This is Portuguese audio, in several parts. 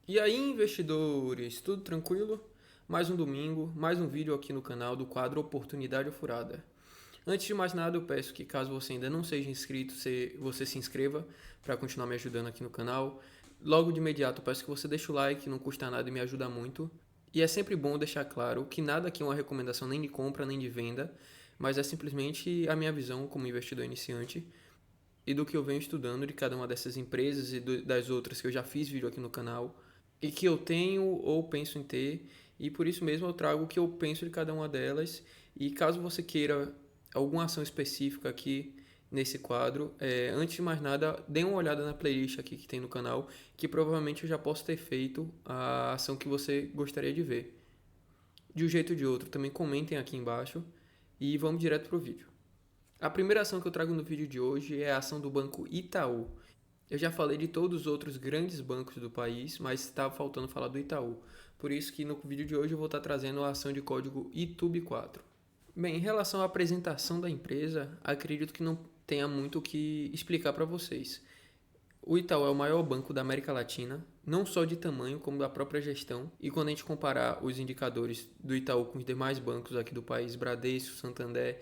E aí, investidores, tudo tranquilo? Mais um domingo, mais um vídeo aqui no canal do quadro Oportunidade Furada. Antes de mais nada, eu peço que caso você ainda não seja inscrito, você se inscreva para continuar me ajudando aqui no canal. Logo de imediato, eu peço que você deixe o like, não custa nada e me ajuda muito. E é sempre bom deixar claro que nada aqui é uma recomendação nem de compra nem de venda, mas é simplesmente a minha visão como investidor iniciante e do que eu venho estudando de cada uma dessas empresas e das outras que eu já fiz vídeo aqui no canal e que eu tenho ou penso em ter, e por isso mesmo eu trago o que eu penso de cada uma delas. E caso você queira alguma ação específica aqui nesse quadro, antes de mais nada, dê uma olhada na playlist aqui que tem no canal, que provavelmente eu já posso ter feito a ação que você gostaria de ver. De um jeito ou de outro, também comentem aqui embaixo e vamos direto pro vídeo. A primeira ação que eu trago no vídeo de hoje é a ação do Banco Itaú. Eu já falei de todos os outros grandes bancos do país, mas estava faltando falar do Itaú. Por isso que no vídeo de hoje eu vou estar trazendo a ação de código ITUB4. Bem, em relação à apresentação da empresa, acredito que não tenha muito o que explicar para vocês. O Itaú é o maior banco da América Latina, não só de tamanho, como da própria gestão. E quando a gente comparar os indicadores do Itaú com os demais bancos aqui do país, Bradesco, Santander,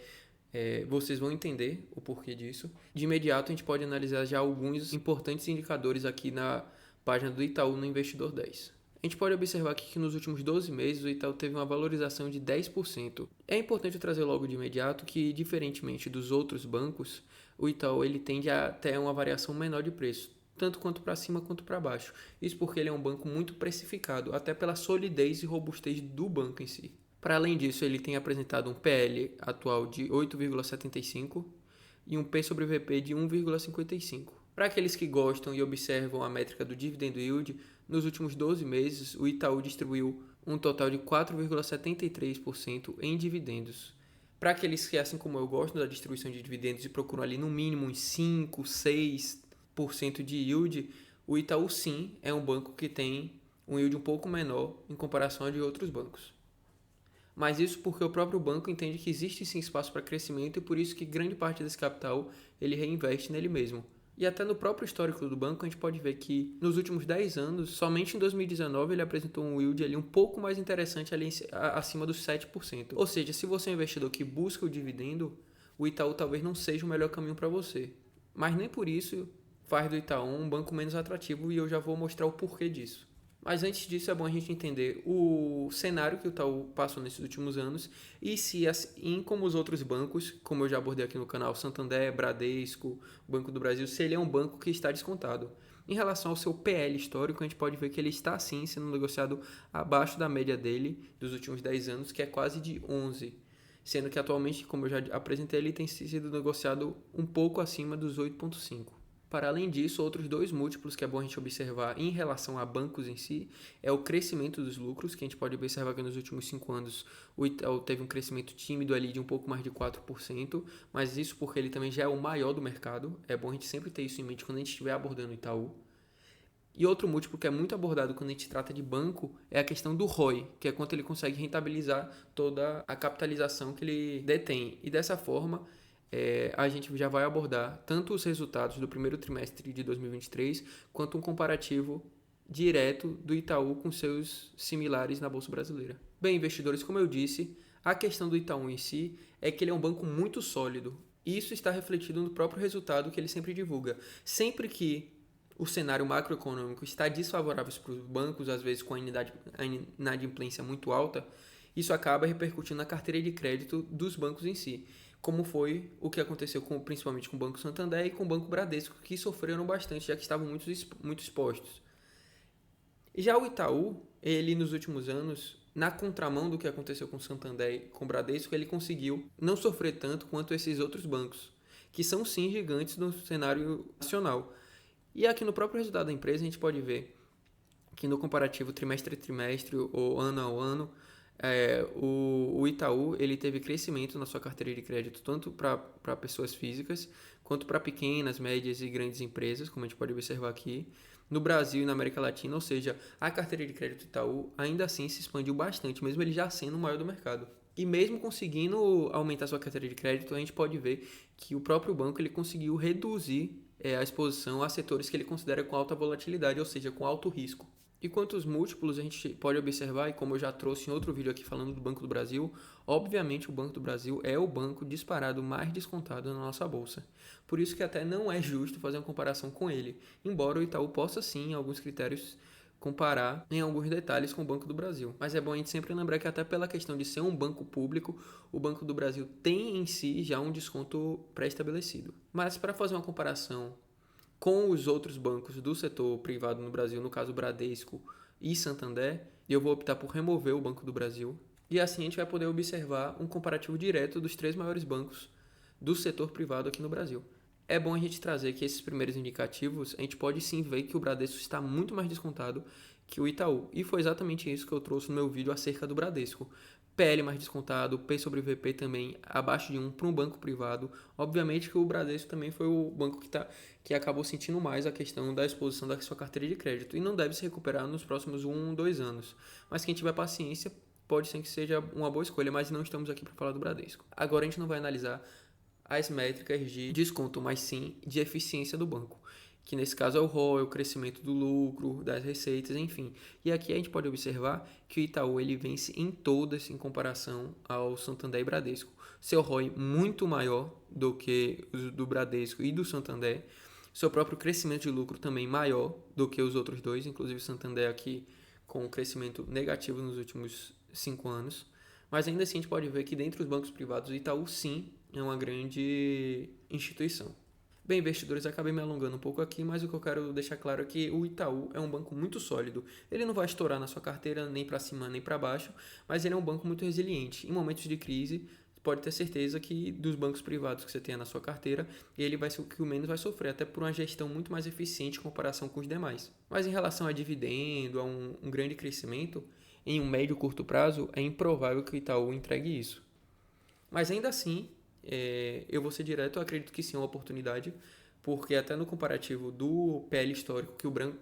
vocês vão entender o porquê disso. De imediato, a gente pode analisar já alguns importantes indicadores aqui na página do Itaú no Investidor 10. A gente pode observar aqui que nos últimos 12 meses o Itaú teve uma valorização de 10%. É importante trazer logo de imediato que, diferentemente dos outros bancos, o Itaú ele tende a ter uma variação menor de preço, tanto quanto para cima quanto para baixo. Isso porque ele é um banco muito precificado, até pela solidez e robustez do banco em si. Para além disso, ele tem apresentado um PL atual de 8,75 e um P sobre VP de 1,55. Para aqueles que gostam e observam a métrica do dividend yield, nos últimos 12 meses o Itaú distribuiu um total de 4,73% em dividendos. Para aqueles que, assim como eu, gostam da distribuição de dividendos e procuram ali no mínimo uns 5, 6% de yield, o Itaú sim é um banco que tem um yield um pouco menor em comparação a de outros bancos. Mas isso porque o próprio banco entende que existe sim espaço para crescimento e por isso que grande parte desse capital ele reinveste nele mesmo. E até no próprio histórico do banco a gente pode ver que nos últimos 10 anos, somente em 2019 ele apresentou um yield ali um pouco mais interessante ali acima dos 7%. Ou seja, se você é um investidor que busca o dividendo, o Itaú talvez não seja o melhor caminho para você. Mas nem por isso faz do Itaú um banco menos atrativo e eu já vou mostrar o porquê disso. Mas antes disso é bom a gente entender o cenário que o Itaú passou nesses últimos anos e se, assim como os outros bancos, como eu já abordei aqui no canal, Santander, Bradesco, Banco do Brasil, se ele é um banco que está descontado. Em relação ao seu PL histórico, a gente pode ver que ele está sim sendo negociado abaixo da média dele dos últimos 10 anos, que é quase de 11, sendo que atualmente, como eu já apresentei, ele tem sido negociado um pouco acima dos 8,5. Para além disso, outros dois múltiplos que é bom a gente observar em relação a bancos em si é o crescimento dos lucros, que a gente pode observar que nos últimos 5 anos o Itaú teve um crescimento tímido ali de um pouco mais de 4%, mas isso porque ele também já é o maior do mercado. É bom a gente sempre ter isso em mente quando a gente estiver abordando o Itaú. E outro múltiplo que é muito abordado quando a gente trata de banco é a questão do ROI, que é quanto ele consegue rentabilizar toda a capitalização que ele detém. E dessa forma, a gente já vai abordar tanto os resultados do primeiro trimestre de 2023, quanto um comparativo direto do Itaú com seus similares na Bolsa Brasileira. Bem, investidores, como eu disse, a questão do Itaú em si é que ele é um banco muito sólido. E isso está refletido no próprio resultado que ele sempre divulga. Sempre que o cenário macroeconômico está desfavorável para os bancos, às vezes com a inadimplência muito alta, isso acaba repercutindo na carteira de crédito dos bancos em si, como foi o que aconteceu principalmente com o Banco Santander e com o Banco Bradesco, que sofreram bastante, já que estavam muito expostos. Já o Itaú, ele nos últimos anos, na contramão do que aconteceu com o Santander e com o Bradesco, ele conseguiu não sofrer tanto quanto esses outros bancos, que são sim gigantes no cenário nacional. E aqui no próprio resultado da empresa a gente pode ver que no comparativo trimestre a trimestre ou ano a ano, o Itaú ele teve crescimento na sua carteira de crédito tanto para pessoas físicas quanto para pequenas, médias e grandes empresas, como a gente pode observar aqui, no Brasil e na América Latina, ou seja, a carteira de crédito Itaú ainda assim se expandiu bastante, mesmo ele já sendo o maior do mercado. E mesmo conseguindo aumentar sua carteira de crédito, a gente pode ver que o próprio banco ele conseguiu reduzir a exposição a setores que ele considera com alta volatilidade, ou seja, com alto risco. E quantos múltiplos a gente pode observar, e como eu já trouxe em outro vídeo aqui falando do Banco do Brasil, obviamente o Banco do Brasil é o banco disparado mais descontado na nossa bolsa. Por isso que até não é justo fazer uma comparação com ele, embora o Itaú possa sim, em alguns critérios, comparar em alguns detalhes com o Banco do Brasil. Mas é bom a gente sempre lembrar que até pela questão de ser um banco público, o Banco do Brasil tem em si já um desconto pré-estabelecido. Mas para fazer uma comparação com os outros bancos do setor privado no Brasil, no caso Bradesco e Santander, eu vou optar por remover o Banco do Brasil. E assim a gente vai poder observar um comparativo direto dos 3 maiores bancos do setor privado aqui no Brasil. É bom a gente trazer que esses primeiros indicativos, a gente pode sim ver que o Bradesco está muito mais descontado que o Itaú. E foi exatamente isso que eu trouxe no meu vídeo acerca do Bradesco. PL mais descontado, P sobre VP também abaixo de 1 para um banco privado. Obviamente que o Bradesco também foi o banco que acabou sentindo mais a questão da exposição da sua carteira de crédito e não deve se recuperar nos próximos 1, 2 anos. Mas quem tiver paciência pode ser que seja uma boa escolha, mas não estamos aqui para falar do Bradesco. Agora a gente não vai analisar as métricas de desconto, mas sim de eficiência do banco, que nesse caso é o ROI, o crescimento do lucro, das receitas, enfim. E aqui a gente pode observar que o Itaú ele vence em todas em comparação ao Santander e Bradesco. Seu ROI muito maior do que o do Bradesco e do Santander. Seu próprio crescimento de lucro também maior do que os outros dois, inclusive o Santander aqui com um crescimento negativo nos últimos 5 anos. Mas ainda assim a gente pode ver que dentre os bancos privados o Itaú sim é uma grande instituição. Bem, investidores, acabei me alongando um pouco aqui, mas o que eu quero deixar claro é que o Itaú é um banco muito sólido. Ele não vai estourar na sua carteira nem para cima nem para baixo, mas ele é um banco muito resiliente. Em momentos de crise, pode ter certeza que dos bancos privados que você tenha na sua carteira, ele vai ser o que o menos vai sofrer, até por uma gestão muito mais eficiente em comparação com os demais. Mas em relação a dividendo, a um grande crescimento, em um médio e curto prazo, é improvável que o Itaú entregue isso. Mas ainda assim, eu vou ser direto, eu acredito que sim é uma oportunidade, porque até no comparativo do PL histórico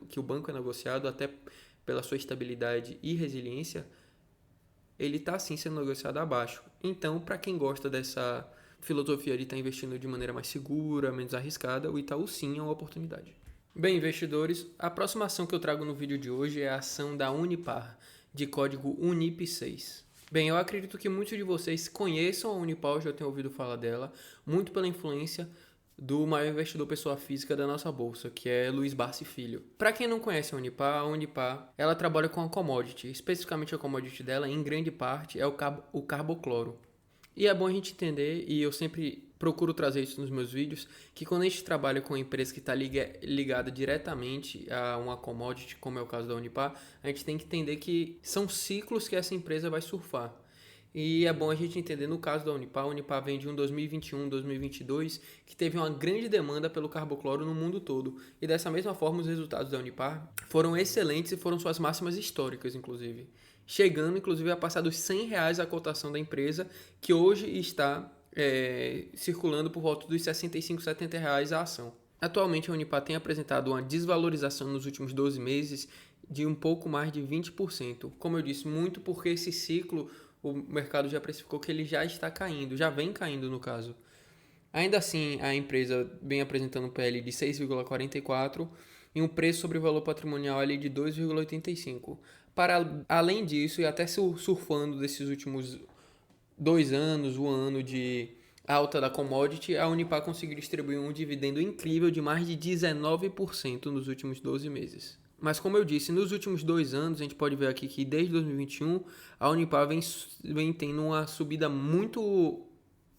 que o banco é negociado, até pela sua estabilidade e resiliência, ele está sim sendo negociado abaixo. Então, para quem gosta dessa filosofia de estar investindo de maneira mais segura, menos arriscada, o Itaú sim é uma oportunidade. Bem, investidores, a próxima ação que eu trago no vídeo de hoje é a ação da Unipar, de código UNIP6. Bem, eu acredito que muitos de vocês conheçam a Unipar, já tenham ouvido falar dela, muito pela influência do maior investidor pessoa física da nossa bolsa, que é Luiz Barsi Filho. Para quem não conhece a Unipar, ela trabalha com a commodity, especificamente a commodity dela, em grande parte, é o carbocloro. E é bom a gente entender, e eu sempre procuro trazer isso nos meus vídeos, que quando a gente trabalha com uma empresa que está ligada diretamente a uma commodity, como é o caso da Unipar, a gente tem que entender que são ciclos que essa empresa vai surfar. E é bom a gente entender no caso da Unipar, a Unipar vem de um 2021, 2022, que teve uma grande demanda pelo carbocloro no mundo todo. E dessa mesma forma, os resultados da Unipar foram excelentes e foram suas máximas históricas, inclusive. Chegando, inclusive, a passar dos R$100 a cotação da empresa, que hoje está circulando por volta dos R$65, R$70 a ação. Atualmente, a Unipar tem apresentado uma desvalorização nos últimos 12 meses de um pouco mais de 20%. Como eu disse, muito porque esse ciclo, o mercado já precificou que ele já está caindo, já vem caindo no caso. Ainda assim, a empresa vem apresentando um PL de 6,44 e um preço sobre o valor patrimonial ali de 2,85. Para além disso, e até surfando desses últimos 2 anos, o ano de alta da commodity, a Unipar conseguiu distribuir um dividendo incrível de mais de 19% nos últimos 12 meses. Mas como eu disse, nos últimos 2 anos, a gente pode ver aqui que desde 2021, a Unipar vem tendo uma subida muito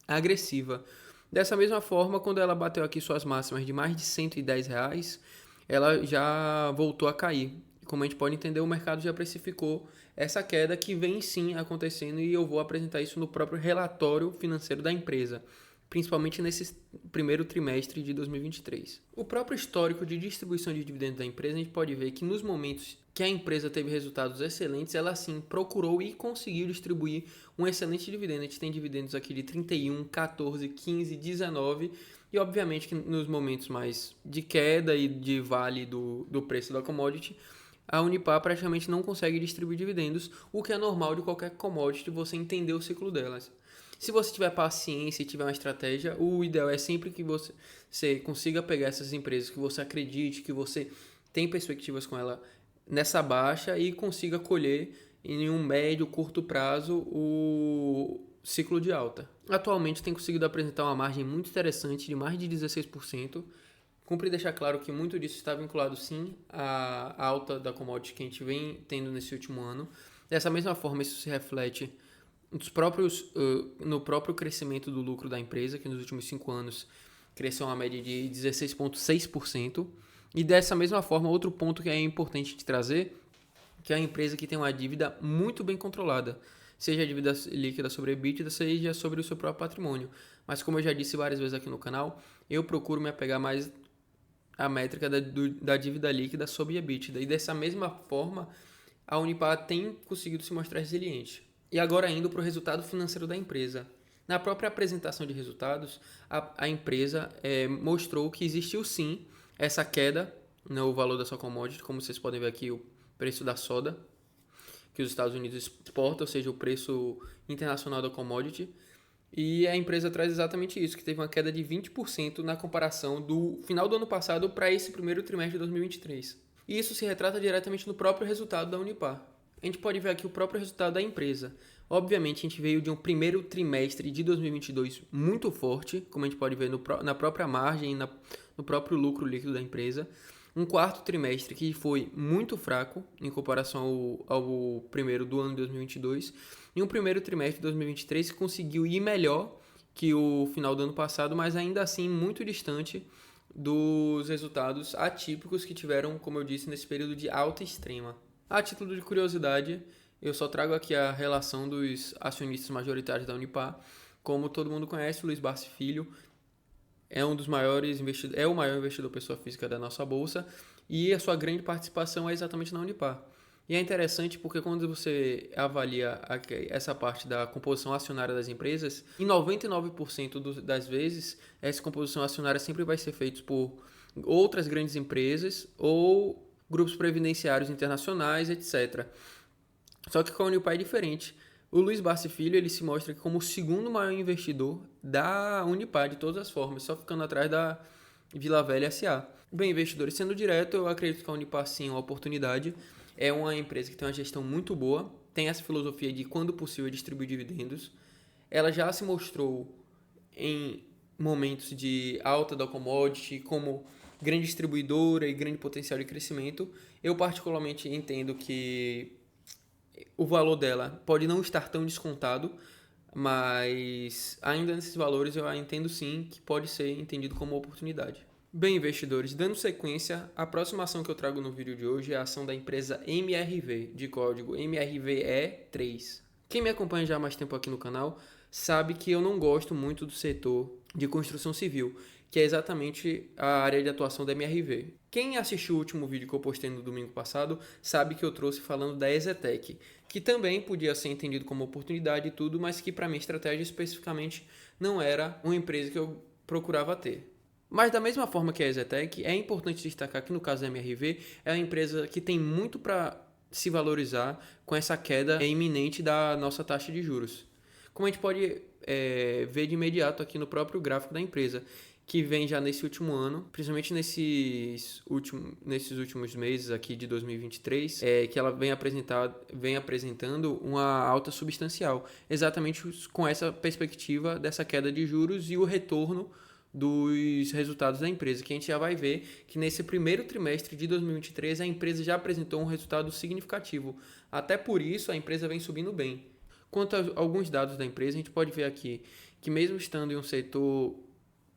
agressiva. Dessa mesma forma, quando ela bateu aqui suas máximas de mais de R$110, ela já voltou a cair. Como a gente pode entender, o mercado já precificou essa queda que vem sim acontecendo e eu vou apresentar isso no próprio relatório financeiro da empresa, principalmente nesse primeiro trimestre de 2023. O próprio histórico de distribuição de dividendos da empresa, a gente pode ver que nos momentos que a empresa teve resultados excelentes, ela sim procurou e conseguiu distribuir um excelente dividendo. A gente tem dividendos aqui de 31, 14, 15, 19 e obviamente que nos momentos mais de queda e de vale do preço da commodity, a Unipar praticamente não consegue distribuir dividendos, o que é normal de qualquer commodity, você entender o ciclo delas. Se você tiver paciência e tiver uma estratégia, o ideal é sempre que você consiga pegar essas empresas que você acredite, que você tem perspectivas com ela nessa baixa e consiga colher em um médio, curto prazo o ciclo de alta. Atualmente tem conseguido apresentar uma margem muito interessante de mais de 16%. Cumpre deixar claro que muito disso está vinculado sim à alta da commodity que a gente vem tendo nesse último ano. Dessa mesma forma, isso se reflete no próprio crescimento do lucro da empresa, que nos últimos 5 anos cresceu uma média de 16,6%. E dessa mesma forma, outro ponto que é importante de trazer, que é a empresa que tem uma dívida muito bem controlada, seja a dívida líquida sobre a EBITDA, seja sobre o seu próprio patrimônio. Mas como eu já disse várias vezes aqui no canal, eu procuro me apegar mais à métrica da dívida líquida sobre a EBITDA. E dessa mesma forma, a Unipar tem conseguido se mostrar resiliente. E agora indo para o resultado financeiro da empresa. Na própria apresentação de resultados, a empresa mostrou que existiu sim essa queda no valor da sua commodity, como vocês podem ver aqui, o preço da soda, que os Estados Unidos exportam, ou seja, o preço internacional da commodity. E a empresa traz exatamente isso, que teve uma queda de 20% na comparação do final do ano passado para esse primeiro trimestre de 2023. E isso se retrata diretamente no próprio resultado da Unipar. A gente pode ver aqui o próprio resultado da empresa. Obviamente, a gente veio de um primeiro trimestre de 2022 muito forte, como a gente pode ver na própria margem e no próprio lucro líquido da empresa. Um quarto trimestre que foi muito fraco em comparação ao primeiro do ano de 2022. E um primeiro trimestre de 2023 que conseguiu ir melhor que o final do ano passado, mas ainda assim muito distante dos resultados atípicos que tiveram, como eu disse, nesse período de alta extrema. A título de curiosidade, eu só trago aqui a relação dos acionistas majoritários da Unipar. Como todo mundo conhece, o Luiz Barsi Filho é um dos maiores investidores, é o maior investidor pessoa física da nossa bolsa e a sua grande participação é exatamente na Unipar. E é interessante porque quando você avalia essa parte da composição acionária das empresas, em 99% das vezes, essa composição acionária sempre vai ser feita por outras grandes empresas ou grupos previdenciários internacionais, etc. Só que com a Unipar é diferente. O Luiz Barsi Filho ele se mostra como o segundo maior investidor da Unipar, de todas as formas, só ficando atrás da Vila Velha S.A. Bem, investidores, sendo direto, eu acredito que a Unipar sim é uma oportunidade. É uma empresa que tem uma gestão muito boa, tem essa filosofia de, quando possível, distribuir dividendos. Ela já se mostrou em momentos de alta da commodity como grande distribuidora e grande potencial de crescimento. Eu particularmente entendo que o valor dela pode não estar tão descontado, mas ainda nesses valores eu entendo sim que pode ser entendido como uma oportunidade. Bem, investidores, dando sequência, a próxima ação que eu trago no vídeo de hoje é a ação da empresa MRV, de código MRVE3. Quem me acompanha já há mais tempo aqui no canal sabe que eu não gosto muito do setor de construção civil, que é exatamente a área de atuação da MRV. Quem assistiu o último vídeo que eu postei no domingo passado sabe que eu trouxe falando da EZTEC, que também podia ser entendido como oportunidade e tudo, mas que para minha estratégia especificamente não era uma empresa que eu procurava ter. Mas da mesma forma que a EZTEC, é importante destacar que no caso da MRV é uma empresa que tem muito para se valorizar com essa queda iminente da nossa taxa de juros. Como a gente pode ver de imediato aqui no próprio gráfico da empresa, que vem já nesse último ano, principalmente nesses últimos meses aqui de 2023, que ela vem apresentando uma alta substancial, exatamente com essa perspectiva dessa queda de juros e o retorno dos resultados da empresa, que a gente já vai ver que nesse primeiro trimestre de 2023 a empresa já apresentou um resultado significativo. Até por isso a empresa vem subindo bem. Quanto a alguns dados da empresa, a gente pode ver aqui que mesmo estando em um setor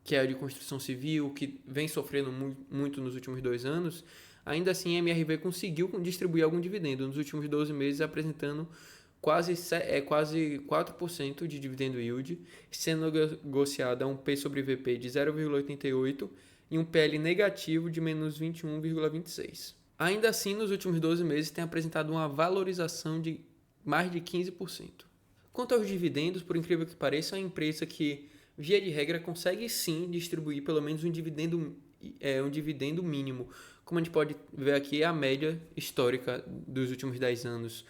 que é de construção civil, que vem sofrendo muito nos últimos 2 anos, ainda assim a MRV conseguiu distribuir algum dividendo nos últimos 12 meses, apresentando quase 4% de dividendo yield, sendo negociada a um P sobre VP de 0,88 e um PL negativo de menos 21,26. Ainda assim, nos últimos 12 meses tem apresentado uma valorização de mais de 15%. Quanto aos dividendos, por incrível que pareça, é uma empresa que, via de regra, consegue sim distribuir pelo menos um dividendo mínimo. Como a gente pode ver aqui, a média histórica dos últimos 10 anos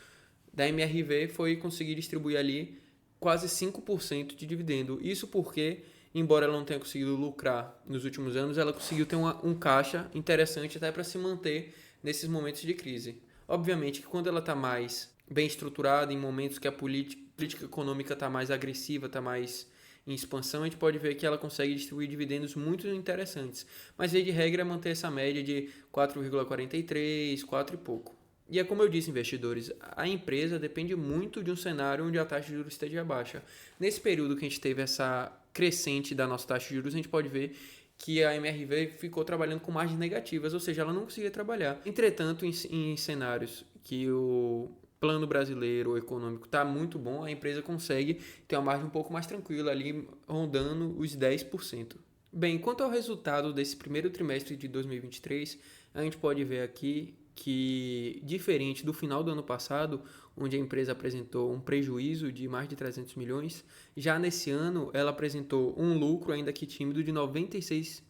da MRV foi conseguir distribuir ali quase 5% de dividendo. Isso porque, embora ela não tenha conseguido lucrar nos últimos anos, ela conseguiu ter um caixa interessante até para se manter nesses momentos de crise. Obviamente que quando ela está mais bem estruturada, em momentos que a política econômica está mais agressiva, está mais em expansão, a gente pode ver que ela consegue distribuir dividendos muito interessantes. Mas, via de regra, é manter essa média de 4,43, 4 e pouco. E é como eu disse, investidores, a empresa depende muito de um cenário onde a taxa de juros esteja baixa. Nesse período que a gente teve essa crescente da nossa taxa de juros, a gente pode ver que a MRV ficou trabalhando com margens negativas, ou seja, ela não conseguia trabalhar. Entretanto, em cenários que o plano brasileiro econômico está muito bom, a empresa consegue ter uma margem um pouco mais tranquila ali, rondando os 10%. Bem, quanto ao resultado desse primeiro trimestre de 2023, a gente pode ver aqui que, diferente do final do ano passado, onde a empresa apresentou um prejuízo de mais de 300 milhões, já nesse ano ela apresentou um lucro, ainda que tímido, de 96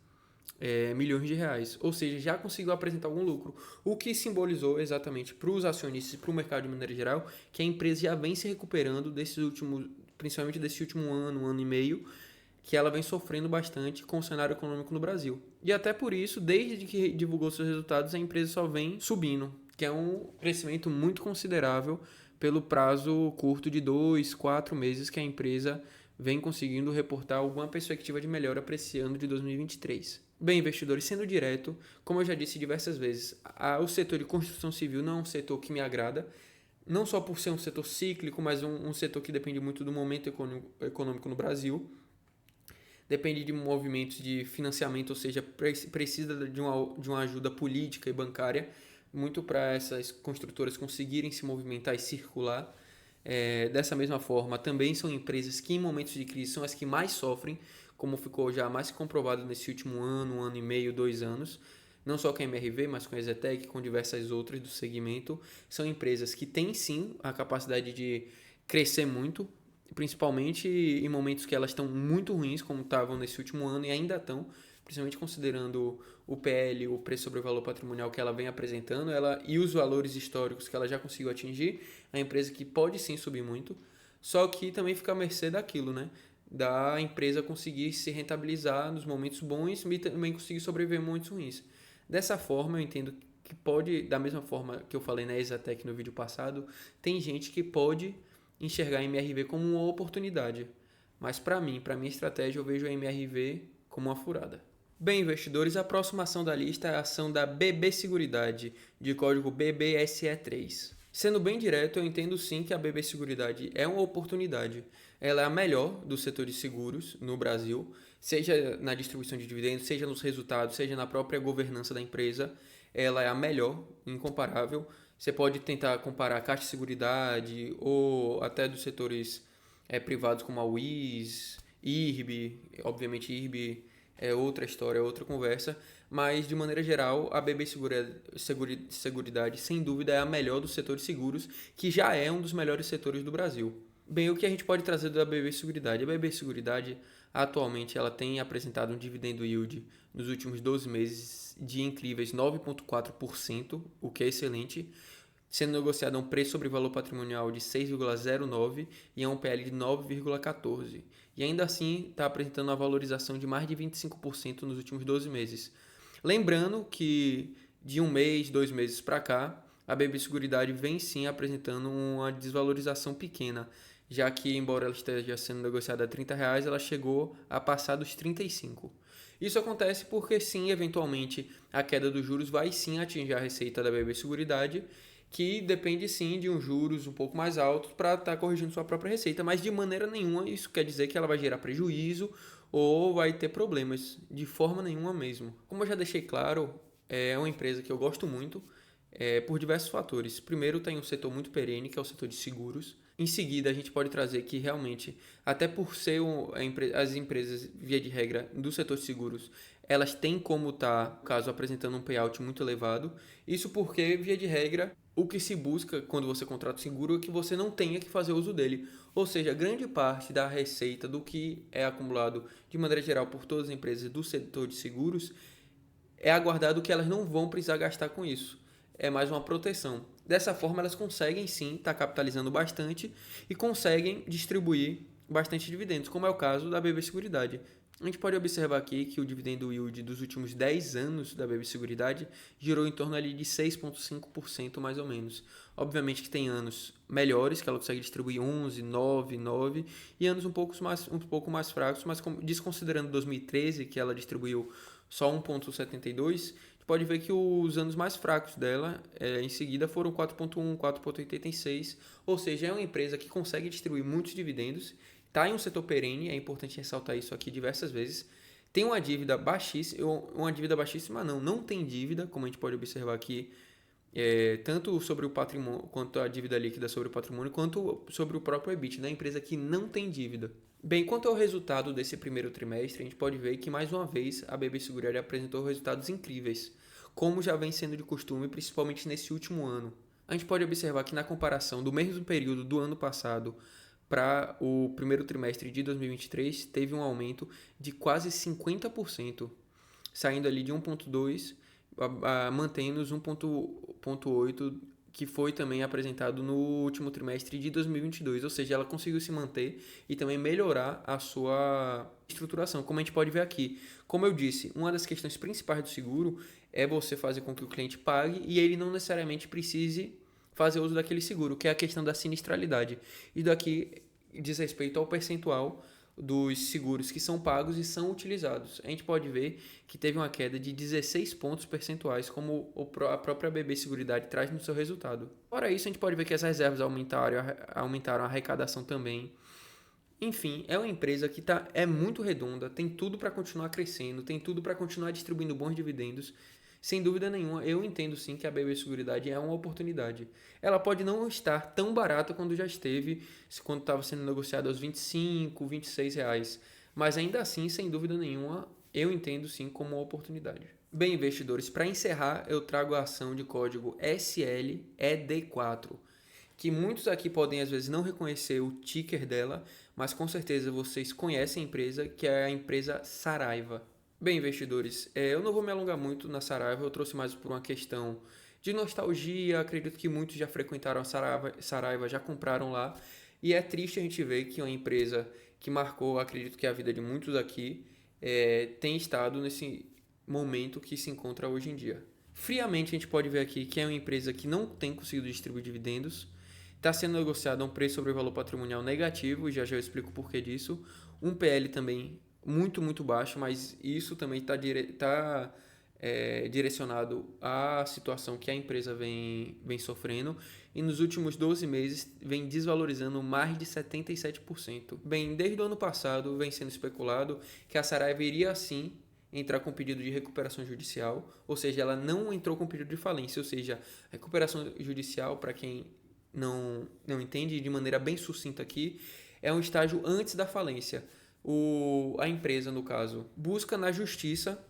milhões de reais, ou seja, já conseguiu apresentar algum lucro, o que simbolizou exatamente para os acionistas e para o mercado de maneira geral que a empresa já vem se recuperando principalmente desse último ano, um ano e meio, que ela vem sofrendo bastante com o cenário econômico no Brasil. E até por isso, desde que divulgou seus resultados, a empresa só vem subindo, que é um crescimento muito considerável pelo prazo curto de 2, 4 meses que a empresa vem conseguindo reportar alguma perspectiva de melhora para esse ano de 2023. Bem, investidores, sendo direto, como eu já disse diversas vezes, o setor de construção civil não é um setor que me agrada, não só por ser um setor cíclico, mas um setor que depende muito do momento econômico no Brasil, depende de movimentos de financiamento, ou seja, precisa de uma ajuda política e bancária, muito para essas construtoras conseguirem se movimentar e circular. Dessa mesma forma, também são empresas que em momentos de crise são as que mais sofrem, como ficou já mais comprovado nesse último ano, um ano e meio, 2 anos, não só com a MRV, mas com a EZTEC, com diversas outras do segmento. São empresas que têm sim a capacidade de crescer muito, principalmente em momentos que elas estão muito ruins, como estavam nesse último ano e ainda estão, principalmente considerando o PL, o preço sobre o valor patrimonial que ela vem apresentando, e os valores históricos que ela já conseguiu atingir, é uma empresa que pode sim subir muito, só que também fica à mercê daquilo, né? Da empresa conseguir se rentabilizar nos momentos bons e também conseguir sobreviver em momentos ruins. Dessa forma, eu entendo que pode, da mesma forma que eu falei na Exatec no vídeo passado, tem gente que pode enxergar a MRV como uma oportunidade. Mas para mim, para minha estratégia, eu vejo a MRV como uma furada. Bem, investidores, a próxima ação da lista é a ação da BB Seguridade, de código BBSE3. Sendo bem direto, eu entendo sim que a BB Seguridade é uma oportunidade. Ela é a melhor do setor de seguros no Brasil, seja na distribuição de dividendos, seja nos resultados, seja na própria governança da empresa. Ela é a melhor, incomparável. Você pode tentar comparar a Caixa de Seguridade ou até dos setores privados como a Wiz, IRB. Obviamente, IRB é outra história, é outra conversa. Mas, de maneira geral, a BB Seguridade, sem dúvida, é a melhor do setor de seguros, que já é um dos melhores setores do Brasil. Bem, o que a gente pode trazer da BB Seguridade? A BB Seguridade, atualmente, ela tem apresentado um dividendo yield nos últimos 12 meses de incríveis 9,4%, o que é excelente, sendo negociado a um preço sobre valor patrimonial de 6,09 e a um PL de 9,14. E ainda assim está apresentando uma valorização de mais de 25% nos últimos 12 meses. Lembrando que de um mês, 2 meses para cá, a BB Seguridade vem sim apresentando uma desvalorização pequena, já que, embora ela esteja sendo negociada a R$30, ela chegou a passar dos 35. Isso acontece porque sim, eventualmente, a queda dos juros vai sim atingir a receita da BB Seguridade, que depende sim de uns juros um pouco mais altos para estar corrigindo sua própria receita, mas de maneira nenhuma isso quer dizer que ela vai gerar prejuízo ou vai ter problemas, de forma nenhuma mesmo. Como eu já deixei claro, é uma empresa que eu gosto muito, por diversos fatores. Primeiro, tem um setor muito perene, que é o setor de seguros. Em seguida, a gente pode trazer que realmente, até por ser as empresas, via de regra, do setor de seguros, elas têm como estar, caso apresentando um payout muito elevado. Isso porque, via de regra, o que se busca quando você contrata o seguro é que você não tenha que fazer uso dele. Ou seja, grande parte da receita do que é acumulado de maneira geral por todas as empresas do setor de seguros é aguardado que elas não vão precisar gastar com isso. É mais uma proteção. Dessa forma, elas conseguem sim estar capitalizando bastante e conseguem distribuir bastante dividendos, como é o caso da BB Seguridade. A gente pode observar aqui que o dividendo yield dos últimos 10 anos da BB Seguridade girou em torno ali de 6,5% mais ou menos. Obviamente que tem anos melhores, que ela consegue distribuir 11, 9, 9, e anos um pouco mais fracos, mas desconsiderando 2013, que ela distribuiu só 1,72, pode ver que os anos mais fracos dela em seguida foram 4,1, 4,86, ou seja, é uma empresa que consegue distribuir muitos dividendos, está em um setor perene, é importante ressaltar isso aqui diversas vezes, tem uma dívida baixíssima não tem dívida, como a gente pode observar aqui, tanto sobre o patrimônio, quanto a dívida líquida sobre o patrimônio, quanto sobre o próprio EBIT, da empresa que não tem dívida. Bem, quanto ao resultado desse primeiro trimestre, a gente pode ver que mais uma vez a BB Seguridade apresentou resultados incríveis, como já vem sendo de costume, principalmente nesse último ano. A gente pode observar que na comparação do mesmo período do ano passado para o primeiro trimestre de 2023, teve um aumento de quase 50%, saindo ali de 1,2, mantendo os 1,8 que foi também apresentado no último trimestre de 2022, ou seja, ela conseguiu se manter e também melhorar a sua estruturação, como a gente pode ver aqui. Como eu disse, uma das questões principais do seguro é você fazer com que o cliente pague e ele não necessariamente precise fazer uso daquele seguro, que é a questão da sinistralidade. E daqui diz respeito ao percentual dos seguros que são pagos e são utilizados. A gente pode ver que teve uma queda de 16 pontos percentuais, como a própria BB Seguridade traz no seu resultado. Fora isso, a gente pode ver que as reservas aumentaram a arrecadação também. Enfim, é uma empresa que é muito redonda, tem tudo para continuar crescendo, tem tudo para continuar distribuindo bons dividendos. Sem dúvida nenhuma, eu entendo sim que a BB Seguridade é uma oportunidade. Ela pode não estar tão barata quando já esteve, quando estava sendo negociada aos 25, 26 reais. Mas ainda assim, sem dúvida nenhuma, eu entendo sim como uma oportunidade. Bem, investidores, para encerrar, eu trago a ação de código SLED4, que muitos aqui podem às vezes não reconhecer o ticker dela, mas com certeza vocês conhecem a empresa, que é a empresa Saraiva. Bem, investidores, eu não vou me alongar muito na Saraiva, eu trouxe mais por uma questão de nostalgia, acredito que muitos já frequentaram a Saraiva, já compraram lá, e é triste a gente ver que uma empresa que marcou, acredito que a vida de muitos aqui, tem estado nesse momento que se encontra hoje em dia. Friamente a gente pode ver aqui que é uma empresa que não tem conseguido distribuir dividendos, está sendo negociada a um preço sobre o valor patrimonial negativo, já eu explico o porquê disso, um PL também muito, muito baixo, mas isso também está direcionado à situação que a empresa vem sofrendo e nos últimos 12 meses vem desvalorizando mais de 77%. Bem, desde o ano passado vem sendo especulado que a Saraiva iria sim entrar com pedido de recuperação judicial, ou seja, ela não entrou com pedido de falência, ou seja, recuperação judicial, para quem não entende de maneira bem sucinta aqui, é um estágio antes da falência. A empresa, no caso, busca na justiça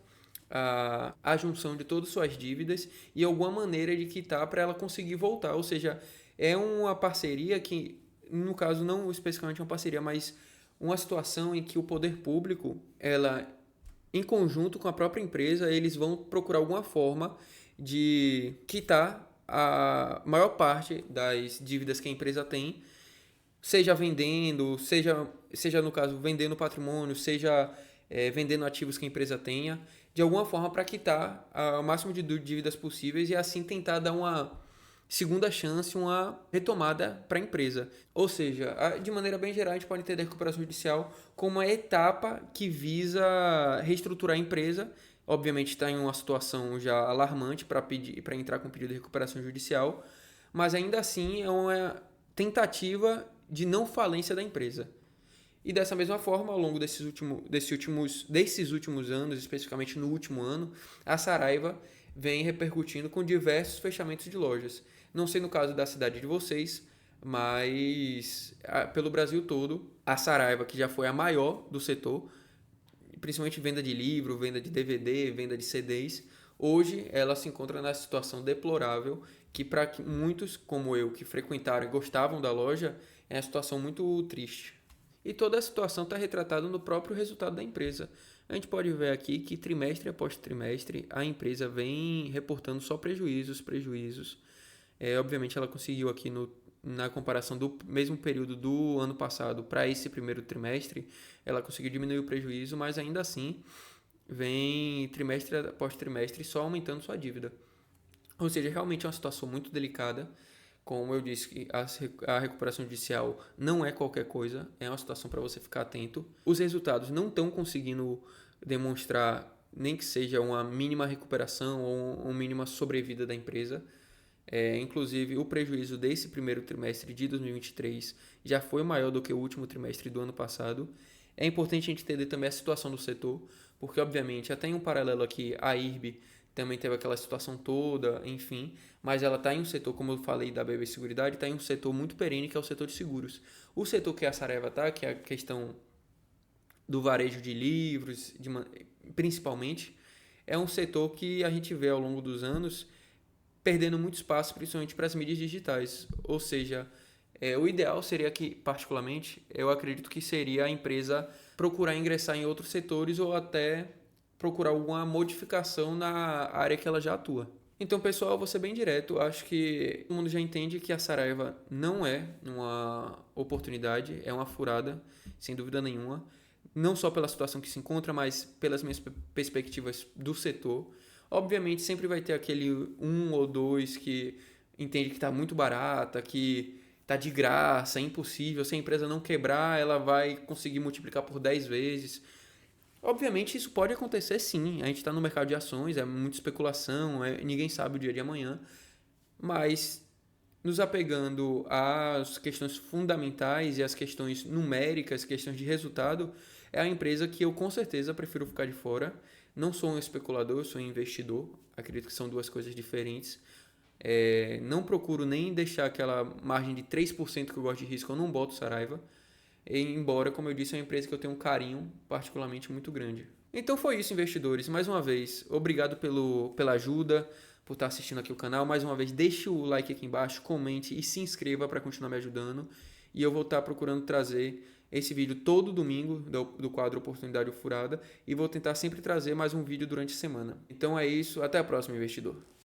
a junção de todas suas dívidas e alguma maneira de quitar para ela conseguir voltar. Ou seja, é uma parceria que, no caso, não especificamente uma parceria, mas uma situação em que o poder público, ela, em conjunto com a própria empresa, eles vão procurar alguma forma de quitar a maior parte das dívidas que a empresa tem, seja vendendo, seja no caso vendendo patrimônio, seja vendendo ativos que a empresa tenha, de alguma forma para quitar o máximo de dívidas possíveis e assim tentar dar uma segunda chance, uma retomada para a empresa. Ou seja, de maneira bem geral, a gente pode entender a recuperação judicial como uma etapa que visa reestruturar a empresa. Obviamente está em uma situação já alarmante para entrar com pedido de recuperação judicial, mas ainda assim é uma tentativa de não falência da empresa. E dessa mesma forma, ao longo desses últimos anos, especificamente no último ano, a Saraiva vem repercutindo com diversos fechamentos de lojas. Não sei no caso da cidade de vocês, mas pelo Brasil todo, a Saraiva, que já foi a maior do setor, principalmente venda de livro, venda de DVD, venda de CDs, hoje ela se encontra na situação deplorável que para muitos como eu que frequentaram e gostavam da loja é uma situação muito triste. E toda a situação está retratada no próprio resultado da empresa. A gente pode ver aqui que trimestre após trimestre a empresa vem reportando só prejuízos. Obviamente ela conseguiu aqui na comparação do mesmo período do ano passado para esse primeiro trimestre, ela conseguiu diminuir o prejuízo, mas ainda assim vem trimestre após trimestre só aumentando sua dívida. Ou seja, realmente é uma situação muito delicada. Como eu disse, a recuperação judicial não é qualquer coisa, é uma situação para você ficar atento. Os resultados não estão conseguindo demonstrar nem que seja uma mínima recuperação ou uma mínima sobrevida da empresa. Inclusive, o prejuízo desse primeiro trimestre de 2023 já foi maior do que o último trimestre do ano passado. É importante a gente entender também a situação do setor, porque, obviamente, até em um paralelo aqui, a IRB também teve aquela situação toda, enfim, mas ela está em um setor, como eu falei da BB Seguridade, está em um setor muito perene, que é o setor de seguros. O setor que a Saraiva está, que é a questão do varejo de livros, principalmente, é um setor que a gente vê ao longo dos anos perdendo muito espaço, principalmente para as mídias digitais. Ou seja, o ideal seria que, particularmente, eu acredito que seria a empresa procurar ingressar em outros setores ou até procurar alguma modificação na área que ela já atua. Então, pessoal, vou ser bem direto. Acho que todo mundo já entende que a Saraiva não é uma oportunidade, é uma furada, sem dúvida nenhuma. Não só pela situação que se encontra, mas pelas minhas perspectivas do setor. Obviamente, sempre vai ter aquele um ou dois que entende que está muito barata, que está de graça, é impossível. Se a empresa não quebrar, ela vai conseguir multiplicar por 10 vezes. Obviamente isso pode acontecer sim, a gente está no mercado de ações, é muita especulação, ninguém sabe o dia de amanhã, mas nos apegando às questões fundamentais e às questões numéricas, questões de resultado, é a empresa que eu com certeza prefiro ficar de fora. Não sou um especulador, sou um investidor, acredito que são duas coisas diferentes. Não procuro nem deixar aquela margem de 3% que eu gosto de risco, eu não boto Saraiva. Embora, como eu disse, é uma empresa que eu tenho um carinho particularmente muito grande. Então foi isso, investidores. Mais uma vez, obrigado pela ajuda, por estar assistindo aqui o canal. Mais uma vez, deixe o like aqui embaixo, comente e se inscreva para continuar me ajudando. E eu vou estar procurando trazer esse vídeo todo domingo do quadro Oportunidade Furada e vou tentar sempre trazer mais um vídeo durante a semana. Então é isso, até a próxima, investidor.